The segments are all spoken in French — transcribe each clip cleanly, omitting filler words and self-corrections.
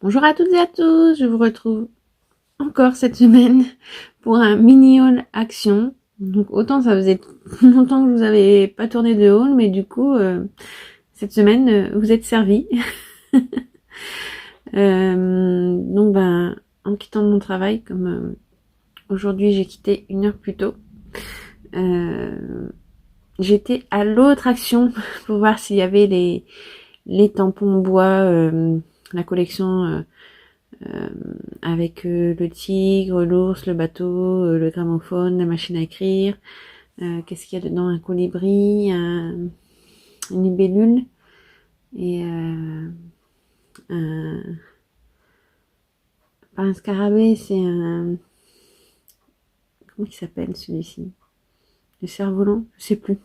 Bonjour à toutes et à tous, je vous retrouve encore cette semaine pour un mini haul action. Donc autant ça faisait longtemps que je vous avais pas tourné de haul, mais du coup cette semaine vous êtes servis. Donc en quittant mon travail, comme aujourd'hui j'ai quitté 1 heure plus tôt, j'étais à l'autre action pour voir s'il y avait les tampons bois, la collection avec le tigre, l'ours, le bateau, le gramophone, la machine à écrire. Qu'est-ce qu'il y a dedans? Un colibri, une libellule et un, pas un scarabée, c'est un... Comment il s'appelle celui-ci? Le cerf-volant? Je sais plus.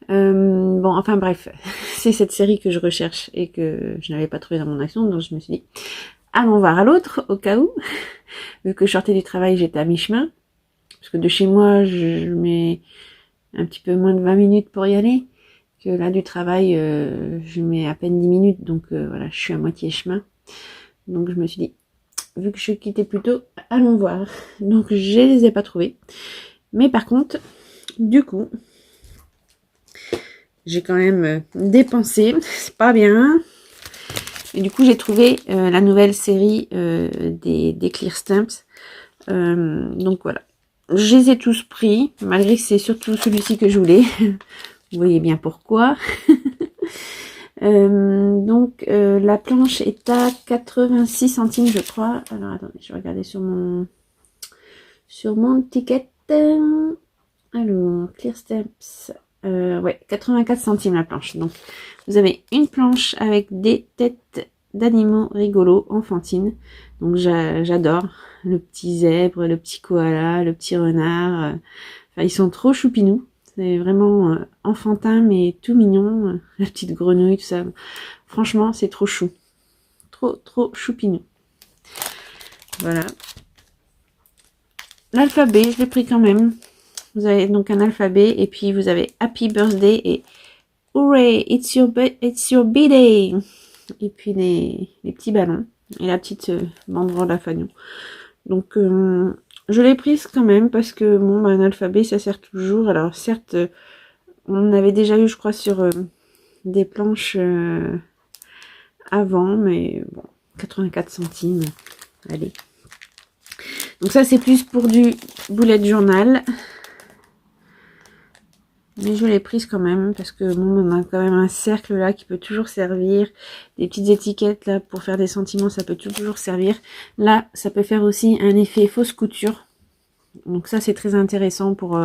Bon, enfin bref, c'est cette série que je recherche et que je n'avais pas trouvé dans mon action, donc je me suis dit, allons voir à l'autre, au cas où. Vu que je sortais du travail, j'étais à mi-chemin. Parce que de chez moi, je mets un petit peu moins de 20 minutes pour y aller. Que là, du travail, je mets à peine 10 minutes. Donc voilà, je suis à moitié chemin. Donc je me suis dit, vu que je quittais plus tôt, allons voir. Donc je les ai pas trouvés. Mais par contre, du coup, j'ai quand même dépensé. C'est pas bien. Et du coup, j'ai trouvé la nouvelle série des Clear Stamps. Donc voilà. Je les ai tous pris, malgré que c'est surtout celui-ci que je voulais. Vous voyez bien pourquoi. Donc la planche est à 86 centimes je crois. Alors attendez, je vais regarder sur mon ticket. Alors, Clear Steps. Ouais, 84 centimes la planche. Donc vous avez une planche avec des têtes d'animaux rigolos enfantines. Donc j'adore le petit zèbre, le petit koala, le petit renard. Enfin, ils sont trop choupinous. C'est vraiment enfantin mais tout mignon. La petite grenouille, tout ça. Franchement, c'est trop chou. Trop choupinou. Voilà. L'alphabet, je l'ai pris quand même. Vous avez donc un alphabet et puis vous avez Happy Birthday et Hooray, it's your birthday. Et puis les petits ballons et la petite banderole à fanion. Donc je l'ai prise quand même parce que bon, un alphabet ça sert toujours. Alors certes, on avait déjà eu je crois sur des planches avant, mais bon, 84 centimes. Allez. Donc ça c'est plus pour du bullet journal. Mais je l'ai prise quand même parce que bon, on a quand même un cercle là qui peut toujours servir. Des petites étiquettes là pour faire des sentiments, ça peut toujours servir. Là, ça peut faire aussi un effet fausse couture. Donc ça, c'est très intéressant pour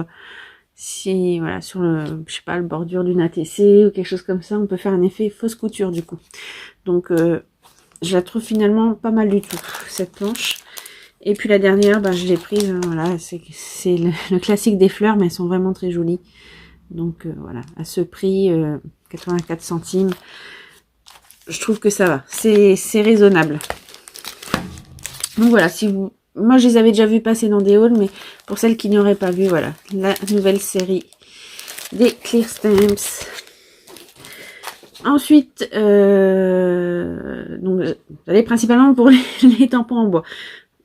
si voilà sur le, je sais pas, le bordure d'une ATC ou quelque chose comme ça, on peut faire un effet fausse couture du coup. Donc je la trouve finalement pas mal du tout cette planche. Et puis la dernière, je l'ai prise. Voilà, c'est le classique des fleurs, mais elles sont vraiment très jolies. Donc voilà, à ce prix, 84 centimes, je trouve que ça va. C'est raisonnable. Donc voilà, si vous... Moi, je les avais déjà vus passer dans des hauls, mais pour celles qui n'auraient pas vu, voilà, la nouvelle série des Clear Stamps. Ensuite, donc, j'allais principalement pour les tampons en bois.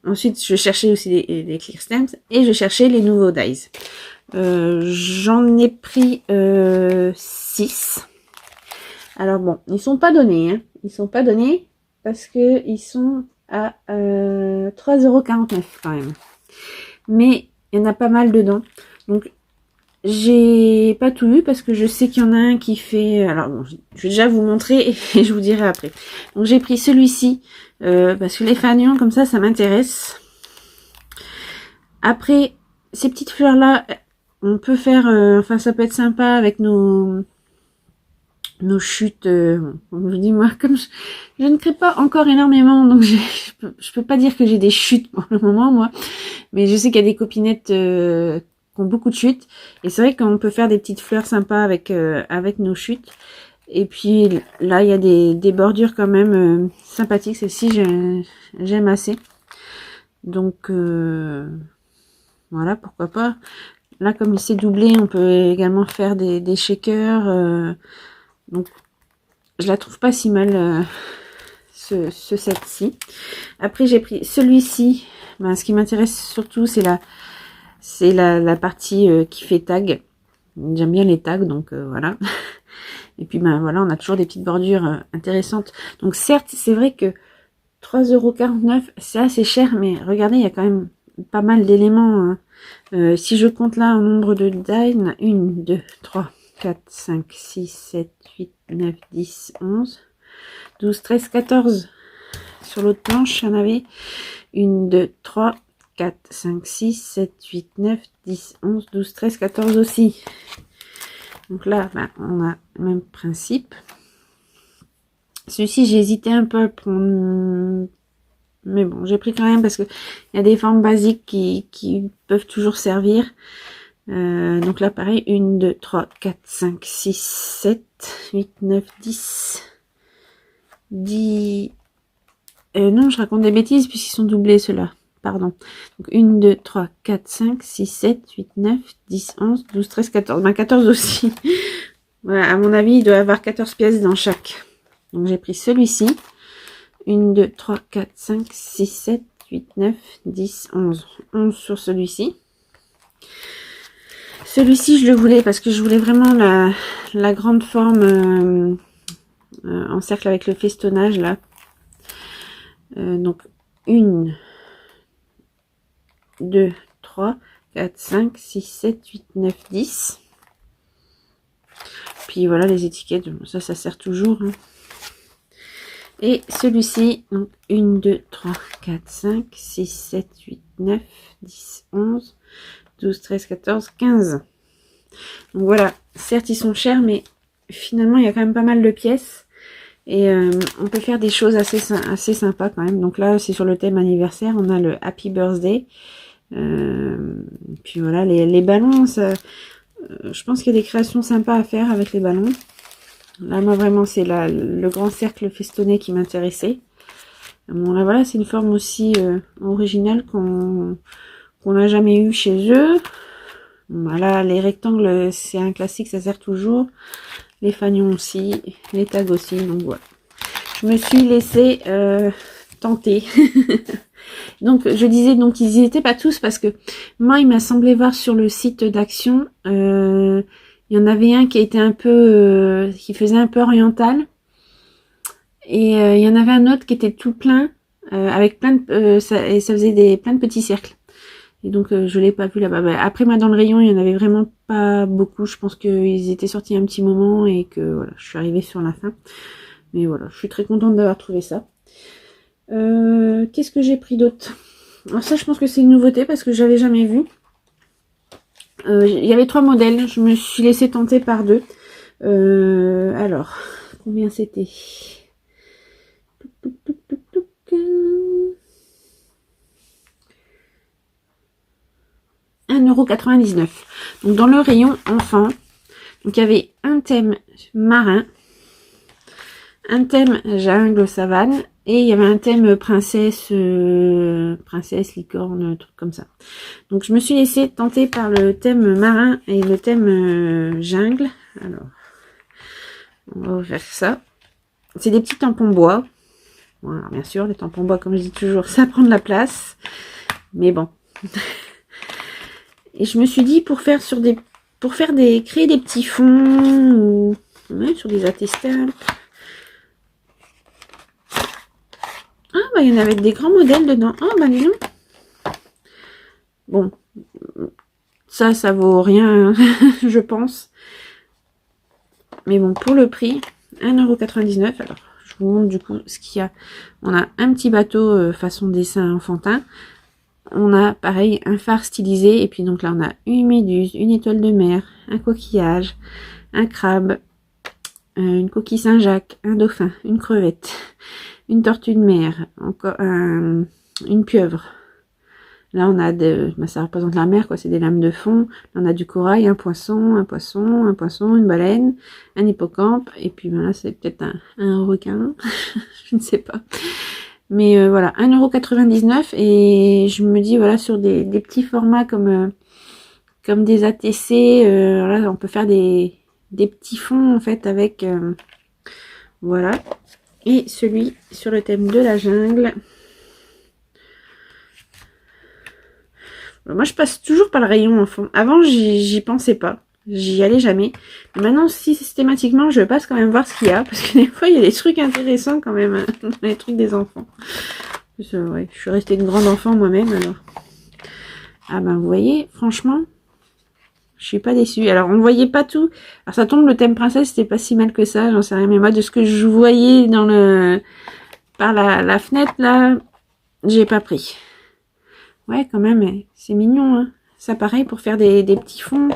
Ensuite, je cherchais aussi les Clear Stamps et je cherchais les nouveaux dies. J'en ai pris 6. Alors bon, ils sont pas donnés, hein. Ils sont pas donnés parce que ils sont à 3,49 € quand même. Mais il y en a pas mal dedans. Donc j'ai pas tout eu parce que je sais qu'il y en a un qui fait... Alors bon, je vais déjà vous montrer et je vous dirai après. Donc j'ai pris celui-ci parce que les fanions comme ça m'intéresse. Après, ces petites fleurs-là, on peut faire... enfin, ça peut être sympa avec nos chutes. Je vous dis, moi, comme je ne crée pas encore énormément, donc je peux pas dire que j'ai des chutes pour le moment, moi. Mais je sais qu'il y a des copinettes qui ont beaucoup de chutes. Et c'est vrai qu'on peut faire des petites fleurs sympas avec nos chutes. Et puis là, il y a des bordures quand même sympathiques. Celle-ci, j'aime assez. Donc... voilà, pourquoi pas. Là, comme il s'est doublé, on peut également faire des shakers. Donc, je la trouve pas si mal, ce set-ci. Après, j'ai pris celui-ci. Ben, ce qui m'intéresse surtout, c'est la partie qui fait tag. J'aime bien les tags, donc voilà. Et puis, ben voilà, on a toujours des petites bordures intéressantes. Donc, certes, c'est vrai que 3,49 €, c'est assez cher, mais regardez, il y a quand même pas mal d'éléments. Hein. Si je compte là en nombre de die, 1, 2, 3, 4, 5, 6, 7, 8, 9, 10, 11, 12, 13, 14. Sur l'autre planche, il y en avait 1, 2, 3, 4, 5, 6, 7, 8, 9, 10, 11, 12, 13, 14 aussi. Donc là, ben, on a le même principe. Celui-ci, j'ai hésité un peu à prendre, mais bon, j'ai pris quand même parce que il y a des formes basiques qui peuvent toujours servir. Donc là, pareil, 1, 2, 3, 4, 5, 6, 7, 8, 9, 10, 10... non, je raconte des bêtises puisqu'ils sont doublés ceux-là. Pardon. Donc 1, 2, 3, 4, 5, 6, 7, 8, 9, 10, 11, 12, 13, 14. Ben 14 aussi. Voilà, à mon avis, il doit y avoir 14 pièces dans chaque. Donc j'ai pris celui-ci. 1, 2, 3, 4, 5, 6, 7, 8, 9, 10, 11. 11 sur celui-ci. Celui-ci, je le voulais parce que je voulais vraiment la grande forme en cercle avec le festonnage là. Donc 1, 2, 3, 4, 5, 6, 7, 8, 9, 10. Puis voilà les étiquettes, ça sert toujours. Hein. Et celui-ci, donc 1, 2, 3, 4, 5, 6, 7, 8, 9, 10, 11, 12, 13, 14, 15. Donc voilà, certes ils sont chers, mais finalement il y a quand même pas mal de pièces. Et on peut faire des choses assez sympas quand même. Donc là, c'est sur le thème anniversaire, on a le Happy Birthday. Puis voilà, les ballons, ça, je pense qu'il y a des créations sympas à faire avec les ballons. Là, moi, vraiment, c'est le grand cercle festonné qui m'intéressait. Bon, là, voilà, c'est une forme aussi originale qu'on n'a jamais eu chez eux. Voilà, les rectangles, c'est un classique, ça sert toujours. Les fanions aussi, les tags aussi, donc voilà. Je me suis laissée tenter. Donc, je disais, donc, ils n'y étaient pas tous parce que moi, il m'a semblé voir sur le site d'Action, il y en avait un qui était un peu, qui faisait un peu oriental. Et il y en avait un autre qui était tout plein, avec plein de, ça faisait plein de petits cercles. Et donc, je l'ai pas vu là-bas. Bah, après, moi, dans le rayon, il y en avait vraiment pas beaucoup. Je pense qu'ils étaient sortis un petit moment et que, voilà, je suis arrivée sur la fin. Mais voilà, je suis très contente d'avoir trouvé ça. Qu'est-ce que j'ai pris d'autre? Alors ça, je pense que c'est une nouveauté parce que j'avais jamais vu. Il y avait 3 modèles. Je me suis laissée tenter par 2. Alors, combien c'était? 1,99 €. Donc dans le rayon enfant, donc il y avait un thème marin, un thème jungle savane et il y avait un thème princesse, princesse licorne, un truc comme ça. Donc je me suis laissée tenter par le thème marin et le thème jungle. Alors on va ouvrir ça. C'est des petits tampons bois. Bon, alors bien sûr, les tampons bois, comme je dis toujours, ça prend de la place. Mais bon. Et je me suis dit pour faire créer des petits fonds ou ouais, sur des attestables. Ah bah il y en avait des grands modèles dedans. Ah bah dis donc. Bon, ça vaut rien, je pense. Mais bon, pour le prix, 1,99 €. Alors, je vous montre du coup ce qu'il y a. On a un petit bateau façon dessin enfantin. On a pareil un phare stylisé et puis donc là on a une méduse, une étoile de mer, un coquillage, un crabe, une coquille Saint-Jacques, un dauphin, une crevette, une tortue de mer, encore une pieuvre. Là on a ça représente la mer quoi, c'est des lames de fond. Là, on a du corail, un poisson, une baleine, un hippocampe et puis ben là c'est peut-être un requin, je ne sais pas. Mais voilà, 1,99 € et je me dis voilà sur des petits formats comme des ATC, là on peut faire des petits fonds en fait avec voilà. Et celui sur le thème de la jungle. Moi, je passe toujours par le rayon enfant. Avant, j'y pensais pas. J'y allais jamais. Mais maintenant, systématiquement, je passe quand même voir ce qu'il y a. Parce que des fois, il y a des trucs intéressants quand même. Dans les trucs des enfants. Ouais, je suis restée une grande enfant moi-même, alors. Ah ben, vous voyez, franchement, je suis pas déçue. Alors, on ne voyait pas tout. Alors, ça tombe, le thème princesse, c'était pas si mal que ça. J'en sais rien. Mais moi, de ce que je voyais dans par la fenêtre, là, j'ai pas pris. Ouais, quand même, c'est mignon, hein. Ça, pareil, pour faire des petits fonds.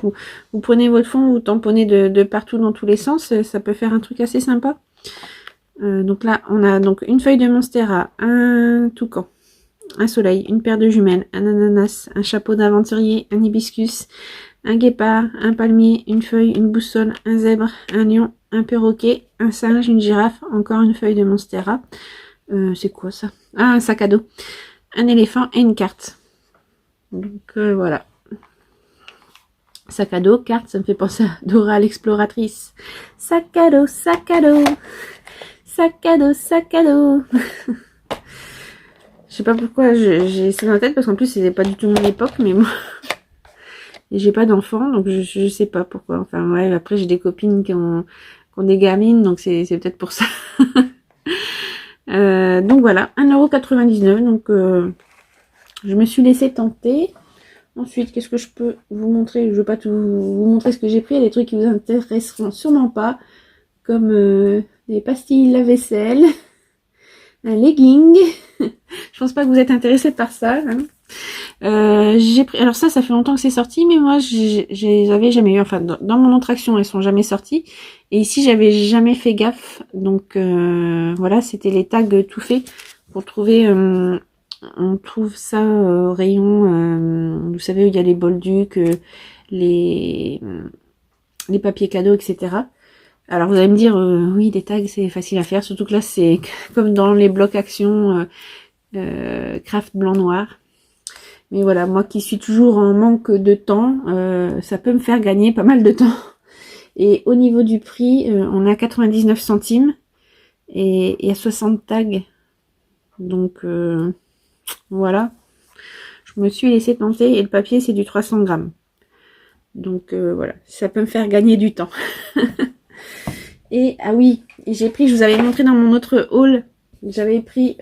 Vous prenez votre fond, vous tamponnez de partout dans tous les sens. Ça peut faire un truc assez sympa. Donc là, on a donc une feuille de Monstera, un toucan, un soleil, une paire de jumelles, un ananas, un chapeau d'aventurier, un hibiscus, un guépard, un palmier, une feuille, une boussole, un zèbre, un lion, un perroquet, un singe, une girafe, encore une feuille de Monstera. C'est quoi ça? Ah, un sac à dos, un éléphant et une carte. Donc voilà. Sac à dos, carte, ça me fait penser à Dora l'exploratrice. Sac à dos, sac à dos. Sac à dos, sac à dos. Je sais pas pourquoi j'ai ça dans la tête, parce qu'en plus c'était pas du tout mon époque, mais moi et j'ai pas d'enfants, donc je sais pas pourquoi. Enfin ouais, après j'ai des copines qui ont des gamines, donc c'est peut-être pour ça. Donc voilà, 1,99 €, donc je me suis laissée tenter. Ensuite, qu'est-ce que je peux vous montrer? Je veux pas tout vous montrer ce que j'ai pris, il y a des trucs qui vous intéresseront sûrement pas, comme des pastilles lave-vaisselle, un legging. Je pense pas que vous êtes intéressés par ça. Hein. J'ai pris. Alors ça fait longtemps que c'est sorti, mais moi je les avais jamais eu. Enfin, dans mon autre action, elles sont jamais sorties. Et ici, j'avais jamais fait gaffe. Donc voilà, c'était les tags tout faits pour trouver. On trouve ça au rayon. Vous savez où il y a les bolducs, les papiers cadeaux, etc. Alors vous allez me dire, oui, des tags c'est facile à faire, surtout que là c'est comme dans les blocs action craft blanc-noir. Mais voilà, moi qui suis toujours en manque de temps, ça peut me faire gagner pas mal de temps. Et au niveau du prix, on a 99 centimes et il y a 60 tags. Donc voilà, je me suis laissé tenter et le papier c'est du 300 grammes. Donc voilà, ça peut me faire gagner du temps. Et ah oui, j'ai pris, je vous avais montré dans mon autre haul, j'avais pris,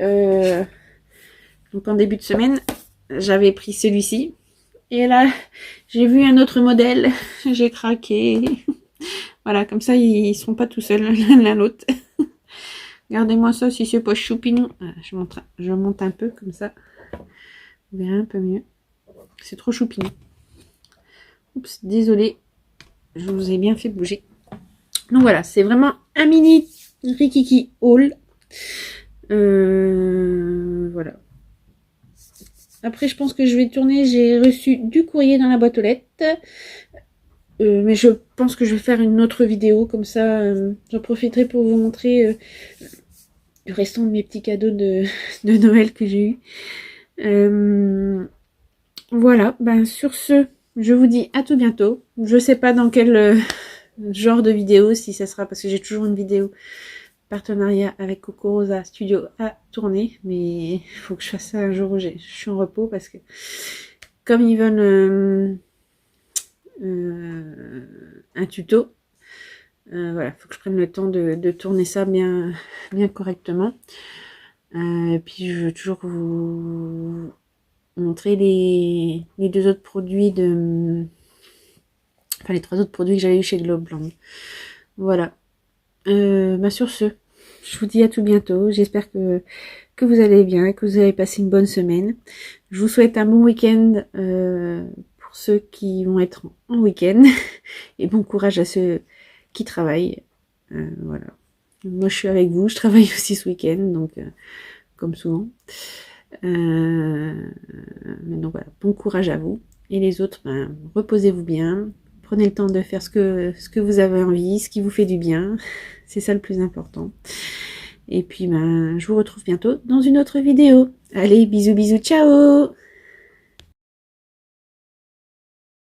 donc en début de semaine, j'avais pris celui-ci. Et là, j'ai vu un autre modèle, j'ai craqué. Voilà, comme ça, ils seront pas tout seuls l'un l'autre. Regardez-moi ça, si c'est pas choupinou. Je monte un peu, comme ça. Vous verrez un peu mieux. C'est trop choupinou. Oups, désolé. Je vous ai bien fait bouger. Donc voilà, c'est vraiment un mini Rikiki haul. Voilà. Après, je pense que je vais tourner. J'ai reçu du courrier dans la boîte aux lettres. Mais je pense que je vais faire une autre vidéo. Comme ça, j'en profiterai pour vous montrer le restant de mes petits cadeaux de Noël que j'ai eu. Voilà. Ben, sur ce, je vous dis à tout bientôt. Je sais pas dans quel genre de vidéo, si ça sera, parce que j'ai toujours une vidéo partenariat avec Coco Rosa Studio à tourner, mais il faut que je fasse ça un jour où je suis en repos, parce que comme ils veulent un tuto, voilà, faut que je prenne le temps de tourner ça bien correctement. Et puis je veux toujours vous montrer les deux autres produits enfin les 3 autres produits que j'avais eu chez Globland. Voilà. Bah sur ce, je vous dis à tout bientôt. J'espère que vous allez bien, que vous avez passé une bonne semaine. Je vous souhaite un bon week-end pour ceux qui vont être en week-end. Et bon courage à ceux qui travaillent. Voilà. Moi je suis avec vous, je travaille aussi ce week-end, donc comme souvent. Mais donc voilà, bon courage à vous. Et les autres, ben, reposez-vous bien. Prenez le temps de faire ce que vous avez envie, ce qui vous fait du bien. C'est ça le plus important. Et puis, ben, je vous retrouve bientôt dans une autre vidéo. Allez, bisous, bisous, ciao!